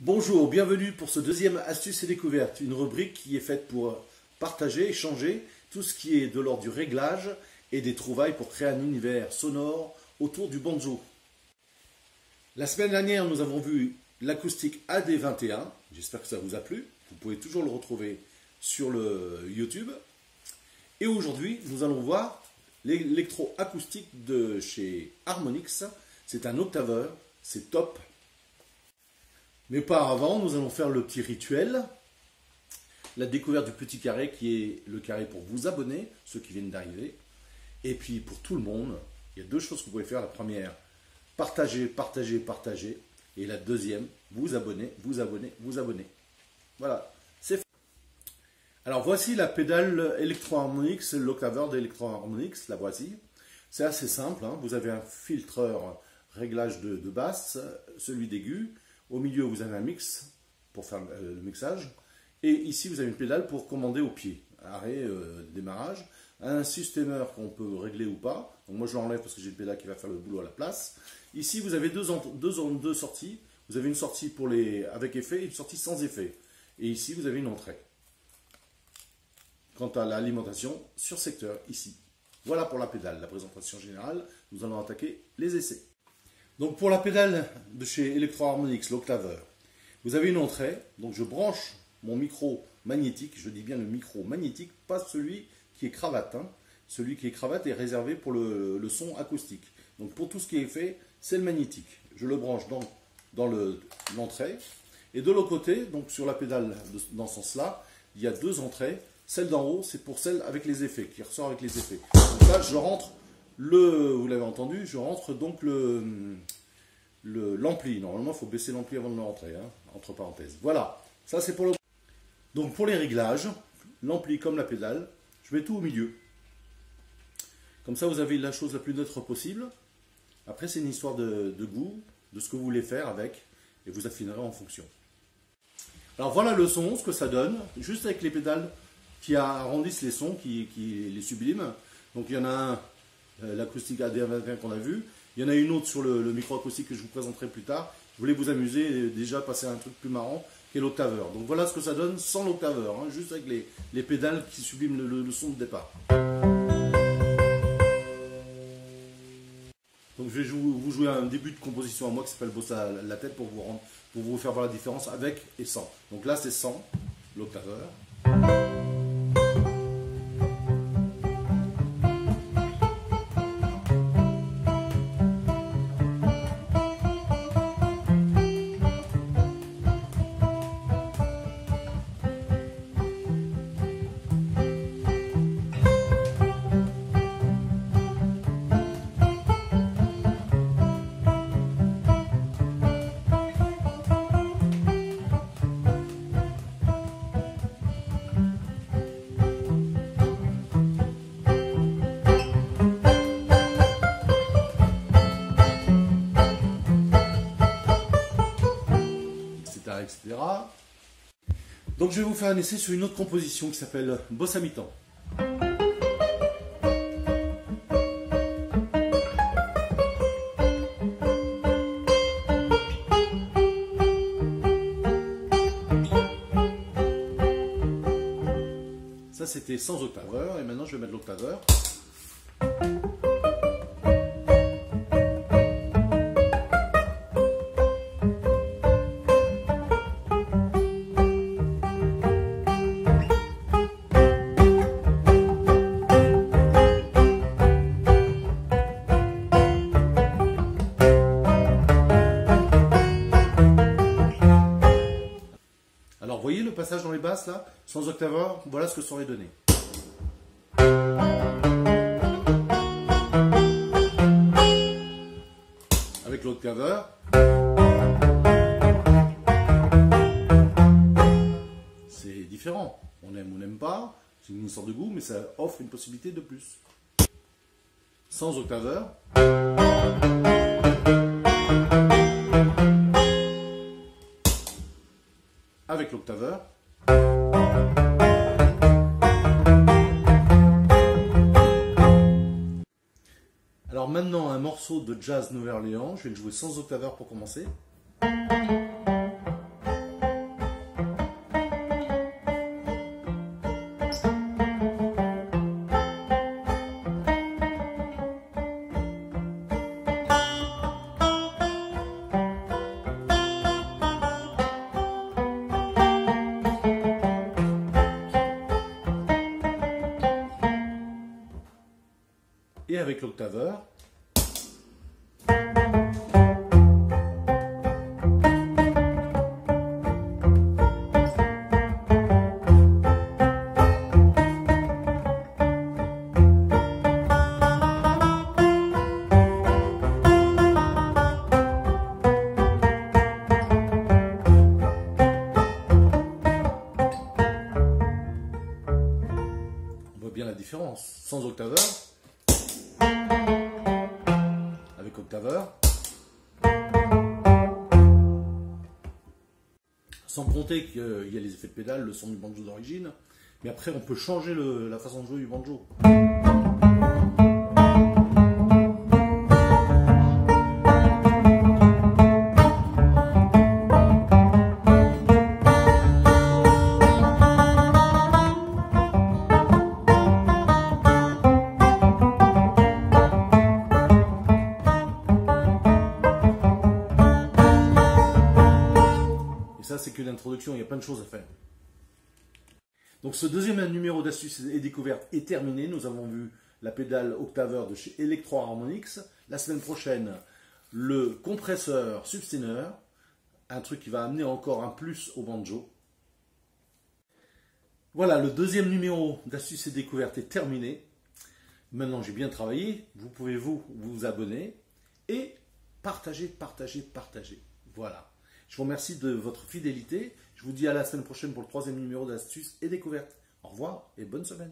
Bonjour, bienvenue pour ce deuxième Astuces et Découvertes, une rubrique qui est faite pour partager, échanger tout ce qui est de l'ordre du réglage et des trouvailles pour créer un univers sonore autour du banjo. La semaine dernière, nous avons vu l'acoustique AD21, j'espère que ça vous a plu, vous pouvez toujours le retrouver sur le YouTube. Et aujourd'hui, nous allons voir l'électroacoustique de chez Harmonix, c'est un octaveur, c'est top. Mais auparavant, nous allons faire le petit rituel, la découverte du petit carré qui est le carré pour vous abonner, ceux qui viennent d'arriver. Et puis pour tout le monde, il y a deux choses que vous pouvez faire. La première, partager, partager, partager. Et la deuxième, vous abonner, vous abonner, vous abonner. Voilà, c'est fait. Alors voici la pédale Electro-Harmonix, l'octaveur d'Electro-Harmonix, la voici. C'est assez simple, hein. Vous avez un filtreur réglage de basse, celui d'aigu. Au milieu, vous avez un mix pour faire le mixage. Et ici, vous avez une pédale pour commander au pied. Arrêt, démarrage. Un systémeur qu'on peut régler ou pas. Donc moi, je l'enlève parce que j'ai une pédale qui va faire le boulot à la place. Ici, vous avez deux sorties. Vous avez une sortie pour avec effet et une sortie sans effet. Et ici, vous avez une entrée. Quant à l'alimentation, sur secteur, ici. Voilà pour la pédale. La présentation générale, nous allons attaquer les essais. Donc pour la pédale de chez Electro-Harmonix, l'octaveur, vous avez une entrée, donc je branche mon micro magnétique, je dis bien le micro magnétique, pas celui qui est cravate. Hein. Celui qui est cravate est réservé pour le son acoustique. Donc pour tout ce qui est fait, c'est le magnétique. Je le branche dans l'entrée. Et de l'autre côté, donc sur la pédale dans ce sens-là, il y a deux entrées. Celle d'en haut, c'est pour celle avec les effets, qui ressort avec les effets. Donc là, je rentre vous l'avez entendu, je rentre donc l'ampli. Normalement, il faut baisser l'ampli avant de le rentrer, hein, entre parenthèses. Voilà, ça c'est pour le... Donc pour les réglages, l'ampli comme la pédale, je mets tout au milieu. Comme ça, vous avez la chose la plus neutre possible. Après, c'est une histoire de goût, de ce que vous voulez faire avec, et vous affinerez en fonction. Alors voilà le son, ce que ça donne, juste avec les pédales qui arrondissent les sons, qui les subliment. Donc il y en a un, l'acoustique AD21 qu'on a vu. Il y en a une autre sur le micro-acoustique que je vous présenterai plus tard. Je voulais vous amuser et déjà passer à un truc plus marrant qu'est l'octaveur. Donc voilà ce que ça donne sans l'octaveur, hein, juste avec les pédales qui subliment le son de départ. Donc je vais vous jouer un début de composition à moi qui s'appelle Bosser la tête pour vous faire voir la différence avec et sans. Donc là c'est sans l'octaveur. Etc. Donc je vais vous faire un essai sur une autre composition qui s'appelle Bosse à mi-temps. Ça c'était sans octaveur et maintenant je vais mettre l'octaveur. Alors, voyez le passage dans les basses là, sans octaveur, voilà ce que ça aurait donné. Avec l'octaveur, c'est différent. On aime ou n'aime pas, c'est une histoire de goût, mais ça offre une possibilité de plus. Sans octaveur. Avec l'octaveur. Alors maintenant un morceau de jazz Nouvelle-Orléans, je vais le jouer sans octaveur pour commencer. et avec l'octaveur. Bien la différence, sans octaveur, avec octaveur, sans compter qu'il y a les effets de pédale, le son du banjo d'origine, mais après on peut changer la façon de jouer du banjo. Ça, c'est que l'introduction, il y a plein de choses à faire. Donc ce deuxième numéro d'astuces et découvertes est terminé. Nous avons vu la pédale octaveur de chez Electro Harmonix. La semaine prochaine, le compresseur Substainer, un truc qui va amener encore un plus au banjo. Voilà, le deuxième numéro d'astuces et découvertes est terminé. Maintenant, j'ai bien travaillé. Vous pouvez vous abonner et partager. Voilà. Je vous remercie de votre fidélité. Je vous dis à la semaine prochaine pour le troisième numéro d'astuces et découvertes. Au revoir et bonne semaine.